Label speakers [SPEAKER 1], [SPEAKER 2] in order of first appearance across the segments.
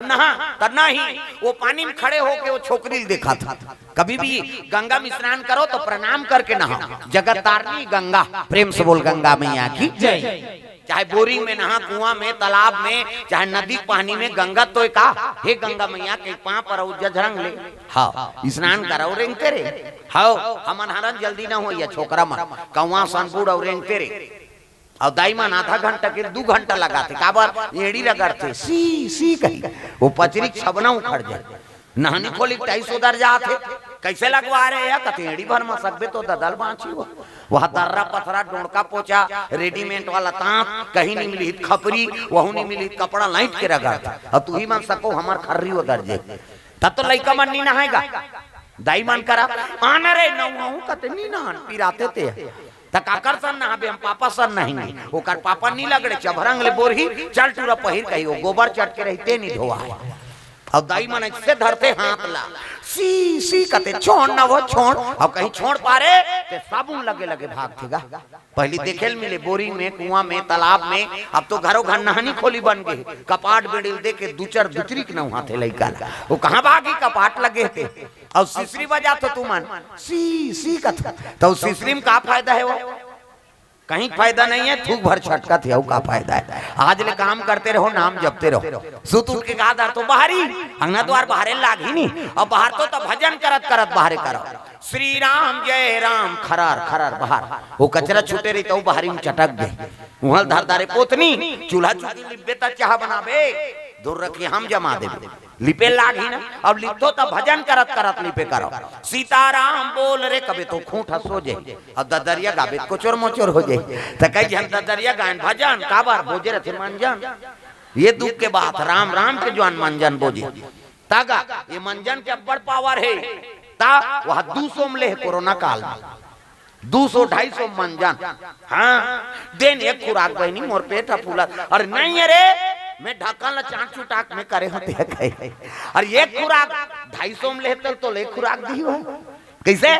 [SPEAKER 1] नहा तब ही वो पानी में खड़े होके वो छोकरी देखा था। कभी भी गंगा में स्नान करो तो प्रणाम करके नहा। जगत तारनी गंगा, प्रेम से बोल गंगा मैया की जय। चाहे बोरिंग में नहा, कुआं में, तालाब में, चाहे नदी पानी में, गंगा तो का हे गंगा मैया के पांव पर जझरंग ले हाँ स्नान करो रेंग तेरे हाँ हमन हरन जल्दी ना हो या छोकरा मन कौआ सनपुर और रेंग तेरे और दाईमान आधा घंटा के 2 घंटा लगाते काबर एड़ी रगड़ते सी कही वो पचरी छबना उखड़ जाए नहानी खोली 250 दर जाते कैसे लगवा रहे हैं कते एड़ी भर में सकबे तो ददल बांची हो वहां दर्रा पथरा डोंका पोचा रेडीमेड वाला तांत कहीं नहीं मिली खपरी वहू नहीं मिली कपड़ा लाइट के रगड़ता और तू ही मन सको हमार खर्री हो दर्जे तब तो लइका मन नहीं नहाएगा दाई मन करा आना रे नहू कते नहीं नहान पिराते ते तकाकर सन नहाबे हम पापा सन नहीं ओकर पापा नहीं लगड़े चभरंग ले बोरही चल टूरा पहिर कही वो गोबर चट के रहते नहीं धोआ अब दाई मन ऐसे धरते हाथ ला सी कते छोड़ ना वो छोड़ अब कहीं छोड़ पारे ते साबुन लगे लगे भागतेगा पहली देखेल मिले बोरिंग में कुआं में तालाब में अब तो घरों घर नहानी खोली बन गए कपाट बेड़िल दे के दूचर दूसरी के नहा थे लइका वो कहां भागी कपाट लगे थे और सीसरी बजा तो तू मन सी कथा तो सीसरी में का फायदा है वो कहीं फायदा नहीं है थूक भर छटका थे का फायदा है आज ले काम करते रहो नाम जपते रहो सुत उठ के कहा तो बाहरी अंगना द्वार बाहरे लागी नहीं और बाहर तो भजन करत करत बाहरे करो श्री राम जय राम खरार खरार बाहर वो कचरा छूटे रही तो बाहरी में चटक दे वहां धर धारे पोतनी चूल्हा चूल्ही लिपे तक चाह बनाबे दूर रखिए हम जमा दे लिपे लागी ना अब लिपो तब भजन करत करत लिपे करो सीताराम बोल रे कबे तो खूंट हसो जे अब ददरिया गाबे कोचोर मोचोर हो जाए त कई जन ददरिया गायन भजन काबर बोजे रथे मंजन ये दुख के बात राम राम के जवान मंजन बोजे तागा ये मंजन के बड़ पावर है ता वह 200 में ले कोरोना काल में 200-250 मंजन हाँ दिन एक खुराक बहनी मोर पेट फूला और नहीं अरे मैं ढक्कन चाट चुटाक में करे होते है और ये खुराक 250 में लेते तो ले खुराक दी हो कैसे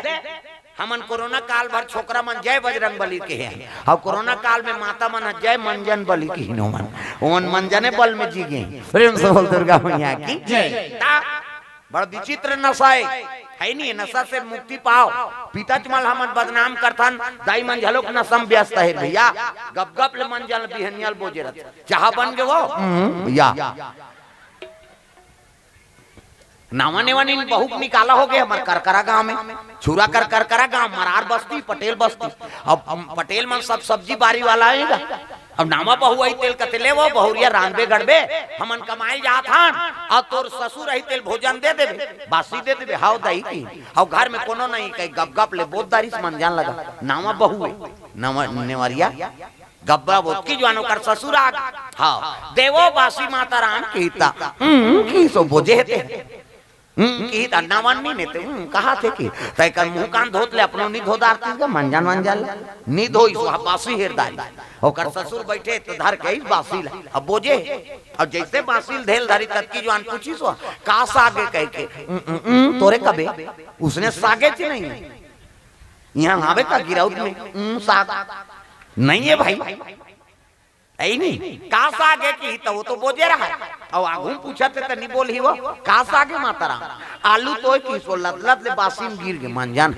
[SPEAKER 1] हमन कोरोना काल भर छोकरा मन जय बजरंग बली के हैं और कोरोना काल में माता मन जय मंजन बली की हिनो मन ओन मंजने बल में जी गए प्रेम से बोल दुर्गा मैया की जय बड़ा विचित्र नशा है नहीं नशा से मुक्ति पाओ पिता चमल हमन बदनाम करथन दाई मन झलोक नशम व्यस्त है भैया गप गप ले मन जल बिहनियल बोजे रत चाह बन गए वो भैया नावा नेवानी बहुत निकाला हो गया हमारे करकरा गांव में छुरा करकरा गांव मरार बस्ती पटेल बस्ती अब पटेल मन सब सब्जी बारी वाला आएगा अब नामा बहु आई तेल कतेले वो बहुरिया रानबे गड़बे हमन कमाई जात हन और तोर ससुर आई तेल भोजन दे देबे बासी दे देबे हाउ दई की और घर में कोनो नहीं कई गप गप ले बोतदारी से मन जान लगा नामा बहु है नामा नेवरिया गब्बा बोत की जवानो कर ससुर आ हां देवो बासी माता राम कीता की सो बोझे हेते की अन्नावानी ने ते कहा थे कि तय कर मुंह कान धोत ले अपनो नी धोदारती के मंजन मंजल नी धोई सो बासी हेरदारी ओकर ससुर बैठे तो धर के बासी ला अब बोझे अब जैसे बासी धेल धरी तक की जवान पूछी सो का सागे कह के तोरे कबे उसने सागे च नहीं यहां आवे का गिराउत में साग नहीं है भाई ऐ नहीं का सागे की तो वो तो बोझे रहा और आगू पूछा थे तो नहीं बोल ही वो का सागे मातारा आलू तो की सो लत ले बासी में गिर गए मंजन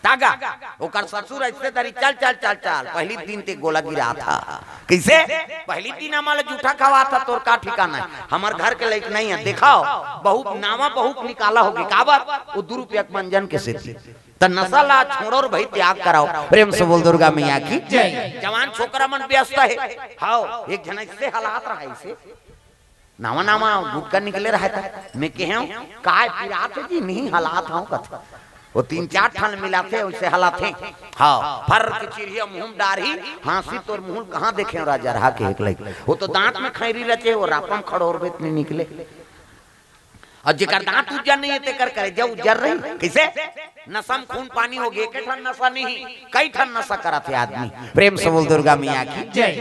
[SPEAKER 1] तागा ओकर ससुर ऐसे तरी चल पहली दिन ते गोला गिरा था कैसे पहली दिन हमारा जूठा खवा था तोर का ठिकाना है हमार घर के लायक नहीं है दिखाओ बहुत नामा बहुत निकाला होगी काबर वो 2 रुपया मंजन के से त नशा ला छोड़ो और भाई त्याग कराओ प्रेम से बोल दुर्गा मैया की जय जवान छोकरा मन व्यस्त है हां एक जना से हालात रहा इसे नामा गुटका निकले रहा था मैं कहूं काय पिरात जी नहीं हालात हूं कथा वो 3-4 ठन मिलाते उसे हलाते हाँ फर की चिड़िया मुंह डारी हांसी तोर मुंह कहाँ देखे राजा रहा के एक लाइक वो तो दांत में खैरी रचे वो रापम खड़ोर बेत नहीं निकले और जेकर दांत उज्जर नहीं है तेकर करे जब उज्जर रही कैसे नशम खून पानी हो गए के ठन नशा नहीं कई ठन नशा कराते आदमी प्रेम से बोल दुर्गा मैया की जय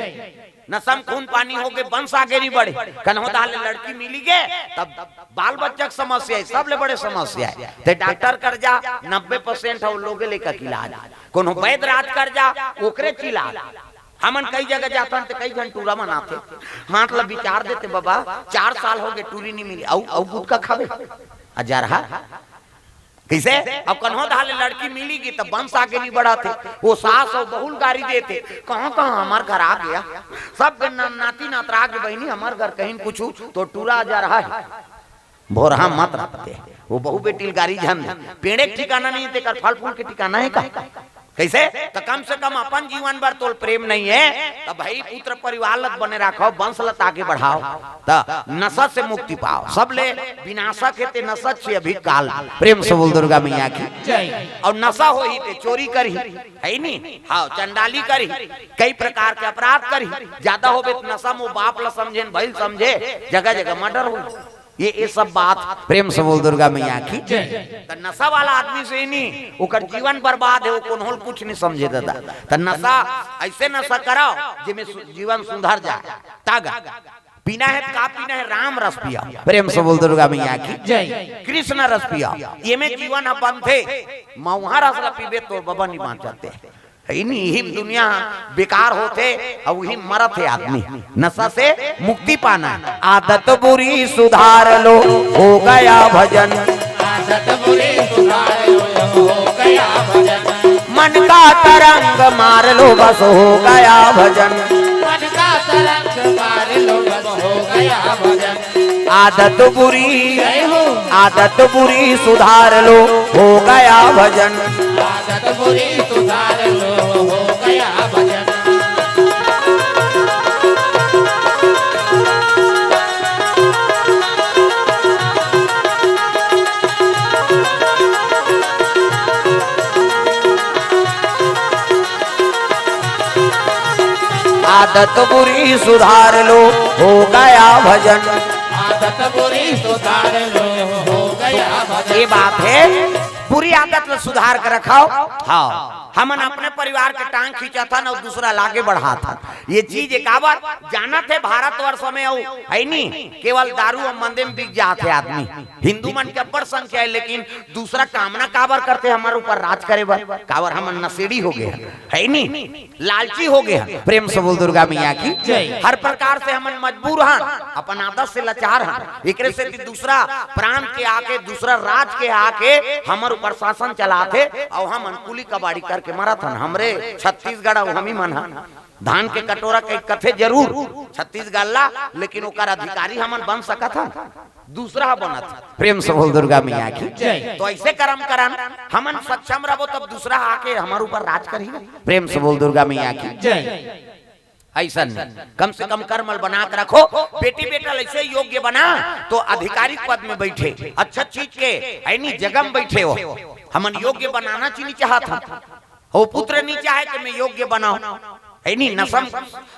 [SPEAKER 1] नशम खून पानी हो गए वंश आगे नहीं बढ़े कन्हो दाले लड़की मिली गए तब बाल बच्चा की समस्या है सब ले बड़े समस्या है ते डॉक्टर कर जा 90% हम लोगे लेकर इलाज कोनो वैद्य राज कर जा ओकरे इलाज हमन कई जगह जाता तो कई जन टूरा मनाते, मतलब विचार देते बाबा 4 साल हो गए टूरी नहीं मिली, औ गुटका खावे हजार कैसे। अब कन्हो धाले लड़की मिलेगी तब वंश आगे नहीं बढ़ाते, वो सास और बहुल गाड़ी देते, कहाँ कहाँ हमार घर आ गया, सब नाती नातरा के बहनी हमार घर कहीं कुछ तो टूरा जा रहा है, भोरहा मत रखते। वो बहु बेटी गाड़ी झन पेड़े ठिकाना नहीं देकर फल फूल के ठिकाना है का कैसे। तो कम से कम अपन जीवन भर तोल प्रेम नहीं है तो भाई पुत्र परिवार लत बने रखो, वंश लत आगे बढ़ाओ, तो नशा से मुक्ति पाओ। सब ले विनाशक है ते नशा से अभी काल। प्रेम से बोल दुर्गा मैया की जय। और नशा हो ही ते चोरी करी है नहीं, हाँ चंडाली करी, कई प्रकार के अपराध करी, ज्यादा हो बे नशा मो बाप ला समझे भाई समझे, जगह जगह मर्डर हो, ये सब बात प्रेम से बोल दुर्गा मैया की जय। तो नशा वाला आदमी से ही नहीं ओकर जीवन बर्बाद है, वो कोनहोल कुछ नहीं समझे दादा। तो नशा ऐसे नशा कराओ जिसमें जीवन सुधर जाए। तागा पीना है का पीना है, राम रस पिया, प्रेम से बोल दुर्गा मैया की जय। कृष्ण रस पिया, ये में जीवन अपन थे, मऊहा रस पीबे तो बाबा नहीं मान जाते, यही दुनिया बेकार होते और वही मरत है आदमी। नशा से मुक्ति पाना, आदत बुरी सुधार लो हो गया भजन, आदत बुरी सुधार लो हो गया भजन, मन का तरंग मार लो बस हो गया भजन, मन का तरंग मार लो बस हो गया भजन, आदत बुरी सुधार लो हो गया भजन, आदत बुरी सुधार लो हो गया भजन। आदत बुरी सुधार लो हो गया भजन, आदत बुरी सुधार लो हो गया भजन। ये बात है, बुरी आदत सुधार कर रखाओ। हाँ हमन अपने परिवार के टांग खींचा था ना दूसरा लागे बढ़ा था, ये चीज एक आवर जाना थे भारतवर्ष में है नहीं, केवल दारू और मंदे में बिक जाते आदमी। हिंदू मन के बड़ संख्या है, लेकिन दूसरा कामना काबर करते हमारे ऊपर राज करे बर, काबर हम नशेड़ी हो गए है नहीं, लालची हो गए। प्रेम से बोल दुर्गा मैया की जय। हर प्रकार से हमन मजबूर हैं, अपन आदत से लाचार हैं, एक से दूसरा प्रांत के आके दूसरा राज के आके हमारे ऊपर शासन चलाते और हम कुली कबाड़ी करके मरा था। हमरे छत्तीसगढ़ हम ही मन धान के कटोरा के कथे जरूर छत्तीसगढ़ ला, लेकिन ओकर अधिकारी हमन बन सका था, दूसरा बनत। प्रेम से बोल दुर्गा मैया की जय। तो ऐसे कर्म करन हमन सक्षम रहो तब दूसरा आके हमारे ऊपर राज करेगा। प्रेम से बोल दुर्गा मैया की जय। ऐसा कम से कम कर्मल बना के रखो, बेटी बेटा ऐसे योग्य बना तो आधिकारिक पद में बैठे, अच्छा चीज के ऐनी जगह में बैठे हो। हमन योग्य बनाना चाहिए चाहता, वो पुत्र नहीं चाहे कि मैं योग्य बनाऊं, है नहीं नसम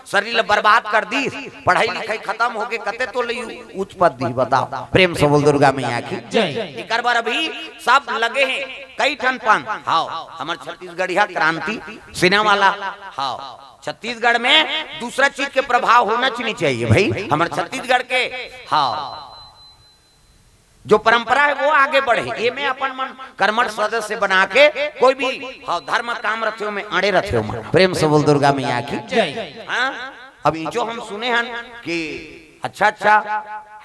[SPEAKER 1] शरीर बर्बाद कर दी, पढ़ाई लिखाई खत्म हो गए, कते तो ले उच्च पद दी, बताओ। प्रेम से बोल दुर्गा मैया की जय। एक बार अभी सब लगे हैं कई ठन पन, हाँ हमारे छत्तीसगढ़िया क्रांति सेना वाला, हाँ छत्तीसगढ़ में दूसरा चीज के प्रभाव होना चाहिए भाई, हमारे छत्तीसगढ़ के हाँ जो परंपरा है वो आगे बढ़े। ये में अपन मन कर्मठ सदस्य बना के कोई भी हाँ धर्म काम रखे में अड़े रखे हो। प्रेम से बोल दुर्गा मैया की जय। हाँ अभी जो हम सुने हैं कि अच्छा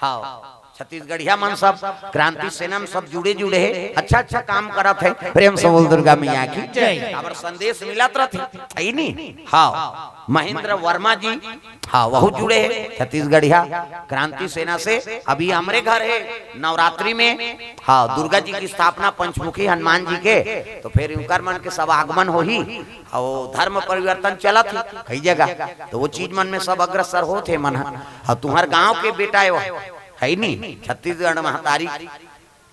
[SPEAKER 1] हाँ छत्तीसगढ़िया मन सब क्रांति सेना में सब जुड़े है, अच्छा काम करत है। प्रेम से बोल दुर्गा मैया की जय। अब संदेश मिलत रहती नहीं, हाँ महेंद्र वर्मा जी हाँ वह जुड़े हैं छत्तीसगढ़िया क्रांति सेना से। अभी हमारे घर है नवरात्रि में हाँ दुर्गा जी की स्थापना पंचमुखी हनुमान जी के, तो फिर उनकर मन के सब आगमन हो ही और धर्म परिवर्तन चला थी कई जगह, तो वो चीज मन में सब अग्रसर होते मन। हाँ तुम्हार गाँव के बेटा है नहीं छत्तीसगढ़ महतारी,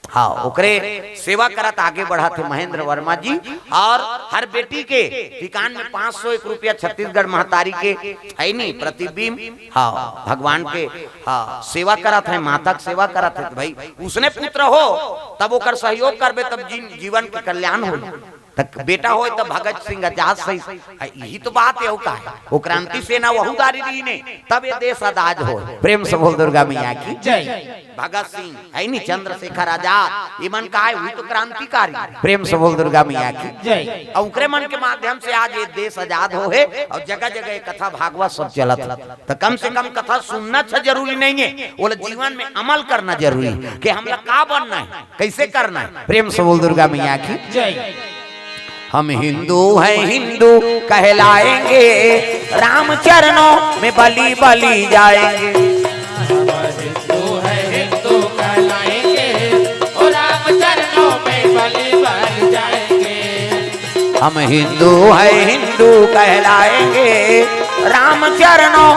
[SPEAKER 1] हाँ ओकरे सेवा करत आगे बढ़ा थे महेंद्र वर्मा जी। और हर बेटी के ठिकान में 501 रुपया छत्तीसगढ़ महतारी के है नहीं प्रतिबिंब हाँ भगवान के हाँ सेवा करत है, माता की सेवा करत है। भाई उसने पुत्र हो तब ओकर सहयोग करबे तब जीवन के कल्याण हो। तक बेटा हो तो भगत सिंह आजाद सही यही तो बात है का वो क्रांति सेना वहुदारी दी ने तब ये देश आजाद हो। प्रेम से बोल दुर्गा मैया की जय। भगत सिंह है नहीं, चंद्रशेखर आजाद ये मन का है हुई तो क्रांतिकारी। प्रेम से बोल दुर्गा मैया की जय। और उकरे मन के माध्यम से आज ये देश आजाद हो है और जगह जगह कथा भागवत सब चलत। तो कम से कम कथा सुनना जरूरी नहीं है, वो जीवन में अमल करना जरूरी है कि हम लोग का बनना है, कैसे करना है। प्रेम से बोल दुर्गा मैया की जय। हम हिंदू हैं, हिंदू कहलाएंगे, राम चरणों में बलि बलि जाएंगे।
[SPEAKER 2] हम हिंदू हैं, हिंदू कहलाएंगे और राम चरणों में बलि बलि जाएंगे।
[SPEAKER 1] हम हिंदू हैं, हिंदू कहलाएंगे, राम चरणों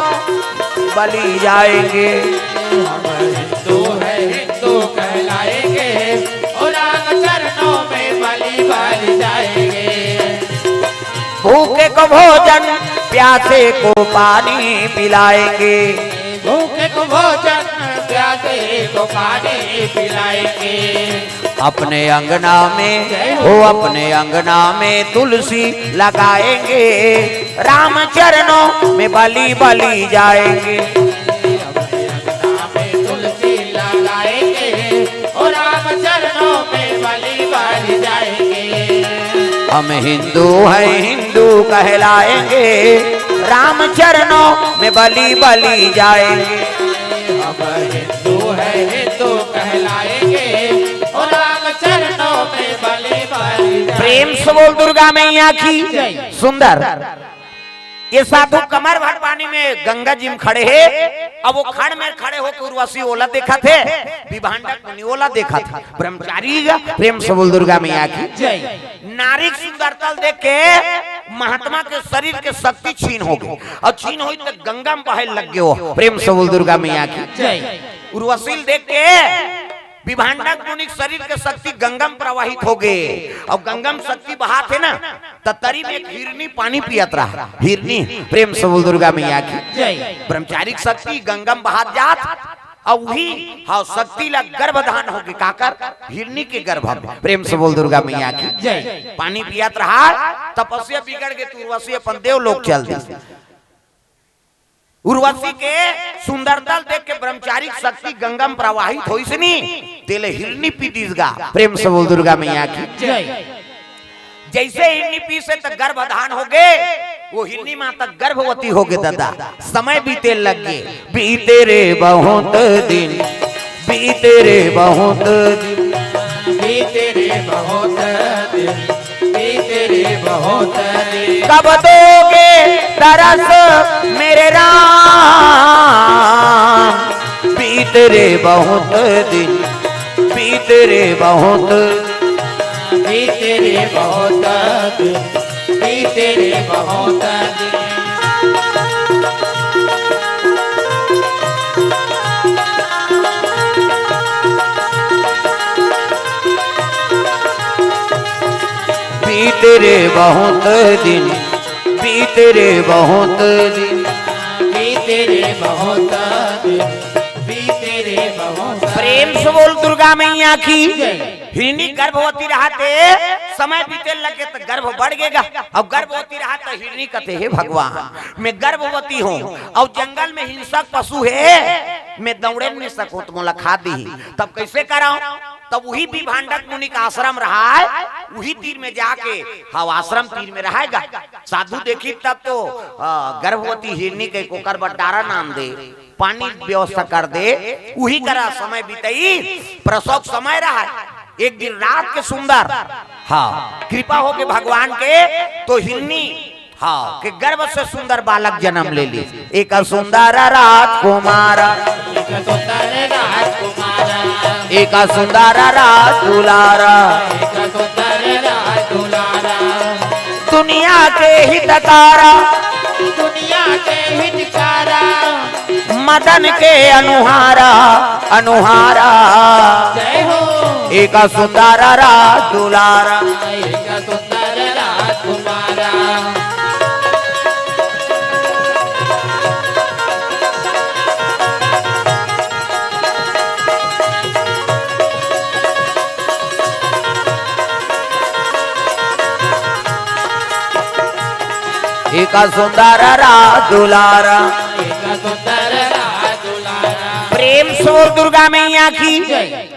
[SPEAKER 1] बलि जाएंगे।
[SPEAKER 2] हम हिंदू हैं, हिंदू कहलाएंगे और राम चरणों में बलि बलि जाएंगे।
[SPEAKER 1] भूखे को भोजन, प्यासे को पानी पिलाएंगे।
[SPEAKER 2] भूखे को भोजन, प्यासे को पानी पिलाएंगे।
[SPEAKER 1] अपने अंगना में हो, अपने अंगना में तुलसी लगाएंगे, राम चरणों में बलि बलि जाएंगे।
[SPEAKER 2] अपने अंगना में तुलसी लगाएंगे और राम चरणों में बलि बलि जाएंगे।
[SPEAKER 1] हम हिंदू हैं, हिंदू कहलाएंगे, राम चरणों में बलि बलि जाएंगे।
[SPEAKER 2] हम हिंदू हैं, हिंदू कहलाएंगे और राम चरणों में बलि बलि जाएंगे।
[SPEAKER 1] प्रेम से बोल दुर्गा मैया की सुंदर। ये साधु कमर भर पानी में गंगा जी में खड़े हैं। अब वो खड़ में खड़े होकर उर्वशी ओला देखा थे, विभांडक मुनि ओला देखा था। ब्रह्मचारी प्रेम से बोल दुर्गा मैया की जय। नारी सुंदरता देख के महात्मा के शरीर के शक्ति छीन हो गई और छीन हुई तो गंगा में बहे लग गए हो। प्रेम से बोल दुर्गा मैया की जय। उर्वशी देख के विभांडक मुनि शरीर के शक्ति गंगम प्रवाहित हो गए और गंगम शक्ति बहा थे ना तरी में एक हिरनी पानी पियत रहा। हिरनी प्रेम से बोल दुर्गा मैया की जय। ब्रह्मचारिक शक्ति गंगम बहा जात और वही हाँ शक्ति ला गर्भधान हो गई काकर हिरनी के गर्भ में। प्रेम से बोल दुर्गा मैया की जय। पानी पियत रहा, तपस्या बिगड़ गई, उर्वशी अपन देव लोग चल दी। उर्वशी के सुंदरता देख के ब्रह्मचारिक शक्ति गंगम प्रवाहित हो तेले हिरनी पीतीसगा। प्रेम से बोल दुर्गा मैया की जय। जैसे हिरनी पी से तक गर्भधान हो गए, वो हिरनी माता गर्भवती हो गए। दादा समय बीते लग गए, बीते रे बहुत दिन, बीते रे बहुत दिन,
[SPEAKER 2] बीते रे बहुत दिन, बीते रे बहुत दिन।
[SPEAKER 1] कब दोगे तरस मेरे राम, बीते रे बहुत दिन, बीते रे बहुत,
[SPEAKER 2] बीते रे बहुत दिन, बीते रे बहुत दिन।
[SPEAKER 1] बीते रे बहुत दिन, बीते रे बहुत दिन,
[SPEAKER 2] बीते रे बहुत दिन, बीते रे बहुत।
[SPEAKER 1] प्रेम से बोल दुर्गा मैया की हिरनी गर्भवती रहते समय बीते लगे तो गर्भ बढ़ गएगा। अब गर्भवती रहा तो हिरनी कहते है भगवान मैं गर्भवती हूँ और जंगल में हिंसक पशु है, मैं दौड़े नहीं सकूं तो मोला खा दी, तब कैसे कराऊं। तब वही विभांडक मुनि का आश्रम रहा है, वही तीर में जाके हाँ आश्रम तीर में रहेगा। साधु देखी तब तो गर्भवती हिरनी के कोकर बटारा नाम दे, पानी व्यवस्था कर दे, वही करा। समय बीतई, प्रसव समय रहा। एक दिन रात के सुंदर हाँ कृपा हो के भगवान के तो हिरनी हाँ के गर्भ से सुंदर बालक जन्म ले ली। एक सुंदर राजकुमार,
[SPEAKER 2] एक सुंदर राजकुमार,
[SPEAKER 1] एक सुंदर राजदुलारा,
[SPEAKER 2] एक सुंदर राजदुलारा।
[SPEAKER 1] दुनिया के हितकारा,
[SPEAKER 2] दुनिया के हितकारा,
[SPEAKER 1] मदन के अनुहारा, अनुहारा।
[SPEAKER 2] जय हो।
[SPEAKER 1] एक सुंदर राजदुलारा,
[SPEAKER 2] एक सुंदर राजकुमारा।
[SPEAKER 1] एक सुंदर दुलारा
[SPEAKER 2] एक सुंदर दुलारा।
[SPEAKER 1] प्रेम से बोल दुर्गा मैया की
[SPEAKER 2] जय।